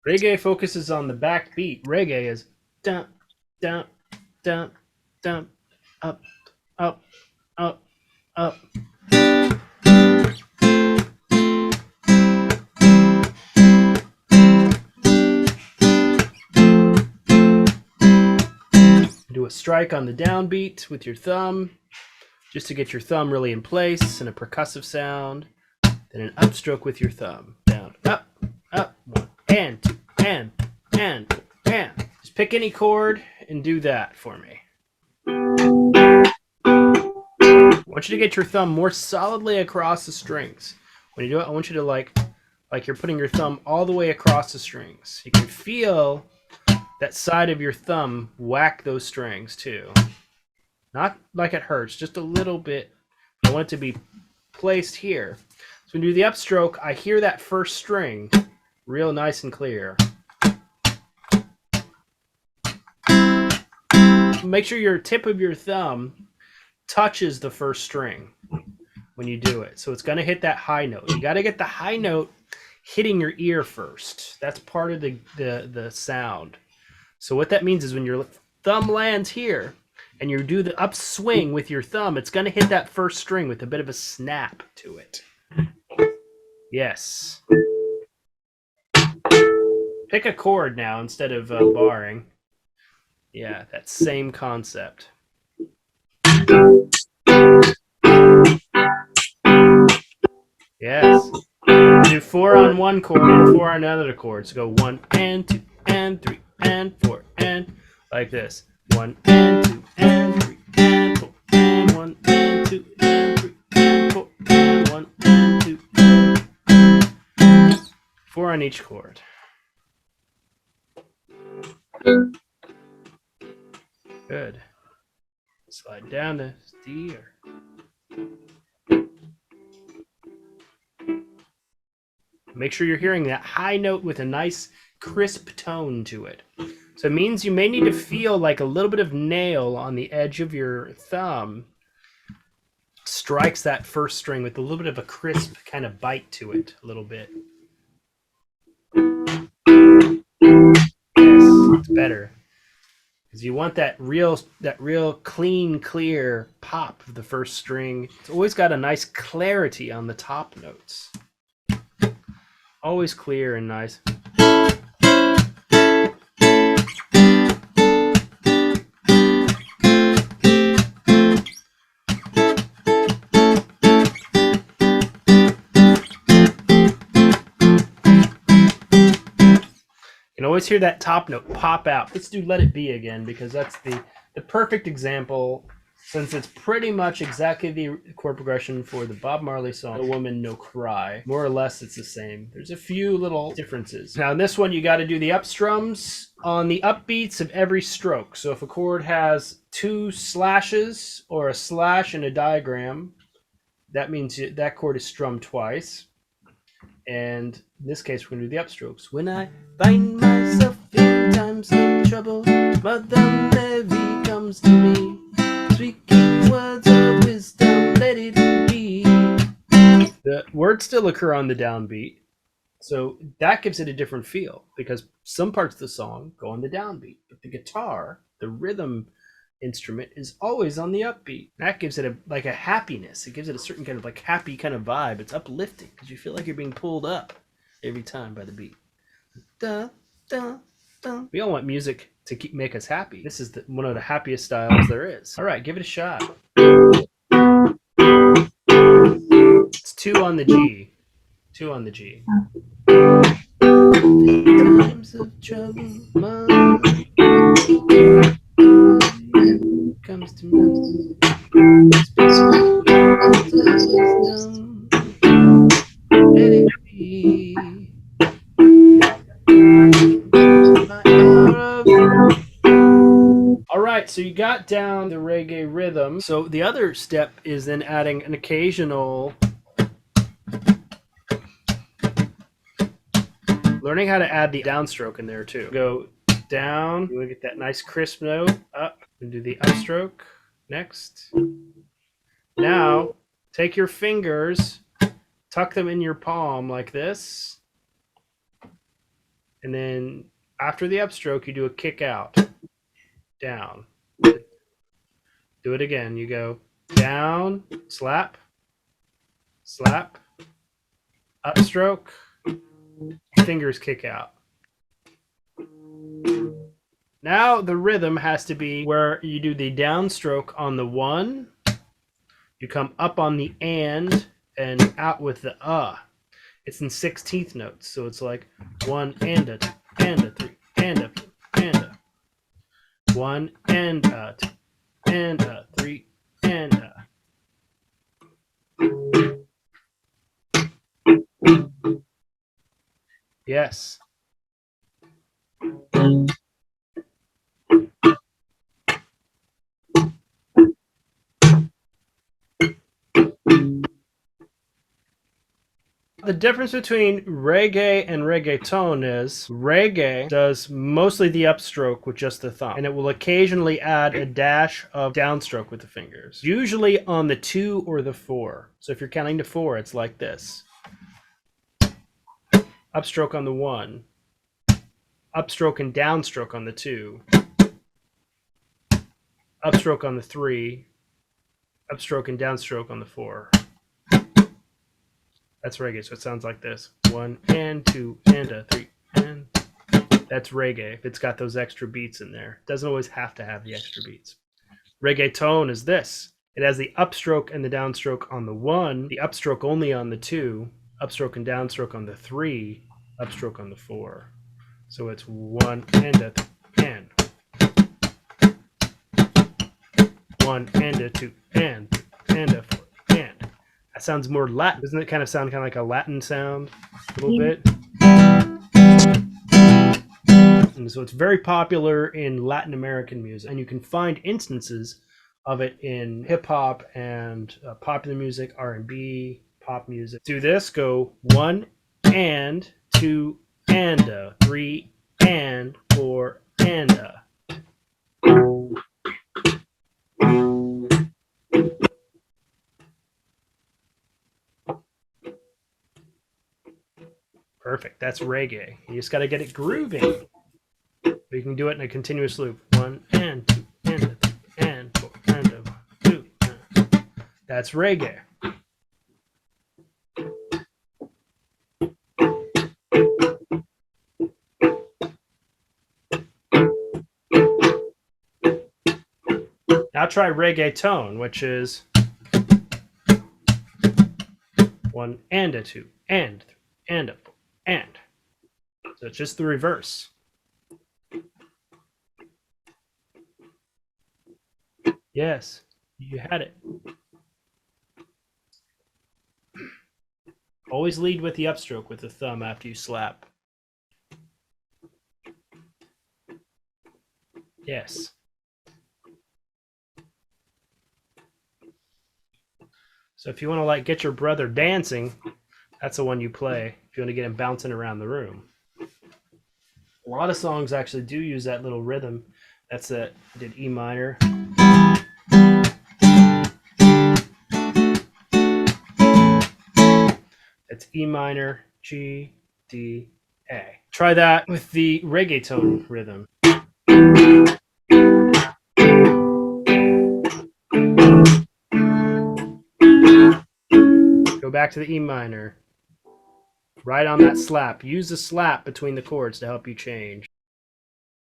Reggae focuses on the backbeat. Reggae is dump, dump, dump, dump, up, up, up, up. Do a strike on the downbeat with your thumb, just to get your thumb really in place and a percussive sound. Then an upstroke with your thumb. Down, up, up, one, and two, and, and. Just pick any chord and do that for me. I want you to get your thumb more solidly across the strings. When you do it, I want you to like you're putting your thumb all the way across the strings. You can feel that side of your thumb whack those strings too. Not like it hurts, just a little bit. I want it to be placed here. So when you do the upstroke, I hear that first string real nice and clear. Make sure your tip of your thumb touches the first string when you do it. So it's going to hit that high note. You got to get the high note hitting your ear first. That's part of the sound. So what that means is when your thumb lands here and you do the upswing with your thumb, it's going to hit that first string with a bit of a snap to it. Yes. Pick a chord now instead of barring. Yeah, that same concept. Yes. Do 4 on one chord and 4 on another chord. So go 1 and 2 and 3 and 4 and like this. 1 and 2 and 3 and 4 and 1 and 2 and 3 and 4 and 1 and 2. 4 on each chord. Good. Slide down to D or make sure you're hearing that high note with a nice crisp tone to it. So it means you may need to feel like a little bit of nail on the edge of your thumb strikes that first string with a little bit of a crisp kind of bite to it, a little bit. Yes, it's better. Because you want that real clean, clear pop of the first string. It's always got a nice clarity on the top notes. Always clear and nice. You can always hear that top note pop out. Let's do Let It Be again, because that's the perfect example, since it's pretty much exactly the chord progression for the Bob Marley song, No Woman, No Cry. More or less, it's the same. There's a few little differences. Now, in this one, you got to do the up strums on the upbeats of every stroke. So if a chord has 2 slashes or a slash in a diagram, that means that chord is strummed twice. And in this case, we're going to do the upstrokes. When I find myself in times of trouble, Mother Mary comes to me, speaking words of wisdom, let it be. The words still occur on the downbeat, so that gives it a different feel, because some parts of the song go on the downbeat, but the guitar, the rhythm instrument, is always on the upbeat. That gives it like a happiness. It gives it a certain kind of like happy kind of vibe. It's uplifting because you feel like you're being pulled up every time by the beat. Da, da, da. We all want music to make us happy. This is one of the happiest styles there is. All right, give it a shot. It's 2 on the G. 2 on the G. Times of trouble, comes to me. Let it be. All right, so you got down the reggae rhythm. So the other step is then adding an occasional, learning how to add the downstroke in there too. Go down, you want to get that nice crisp note, up, and do the upstroke next. Now, take your fingers, tuck them in your palm like this, And then after the upstroke, you do a kick out, down. Do it again. You go down, slap, slap, upstroke, fingers kick out. Now the rhythm has to be where you do the downstroke on the 1, you come up on the and out with the It's in 16th notes, so it's like 1 and a 2 and a 3 and a 4 and a 1 and a 2 and a 3 and a. Yes. The difference between reggae and reggaeton is reggae does mostly the upstroke with just the thumb, and it will occasionally add a dash of downstroke with the fingers, usually on the 2 or the 4. So if you're counting to 4, it's like this. Upstroke on the 1, upstroke and downstroke on the 2, upstroke on the 3, upstroke and downstroke on the 4. That's reggae, so it sounds like this. 1 and 2 and a 3 and. That's reggae if it's got those extra beats in there. It doesn't always have to have the extra beats. Reggaeton is this. It has the upstroke and the downstroke on the 1, the upstroke only on the 2, upstroke and downstroke on the 3, upstroke on the 4. So it's 1 and a 3 and. 1 and a 2 and 3 and a 4 and. That sounds more Latin. Doesn't it kind of sound like a Latin sound? A little bit. And so it's very popular in Latin American music. And you can find instances of it in hip hop and popular music, R&B, pop music. Do this, go 1 and 2 and a 3 and 4 and a. Perfect. That's reggae. You just got to get it grooving. You can do it in a continuous loop. 1 and 2 and a 3 and 4 and a 2. That's reggae. Now try reggaeton, which is 1 and a 2 and 3 and a 4 and. So it's just the reverse. Yes, you had it. Always lead with the upstroke with the thumb after you slap. Yes. So if you want to like get your brother dancing, that's the one you play. If you want to get him bouncing around the room. A lot of songs actually do use that little rhythm. That's it. I did E minor. It's E minor, G, D, A. Try that with the reggaeton rhythm. Go back to the E minor. Right on that slap. Use the slap between the chords to help you change.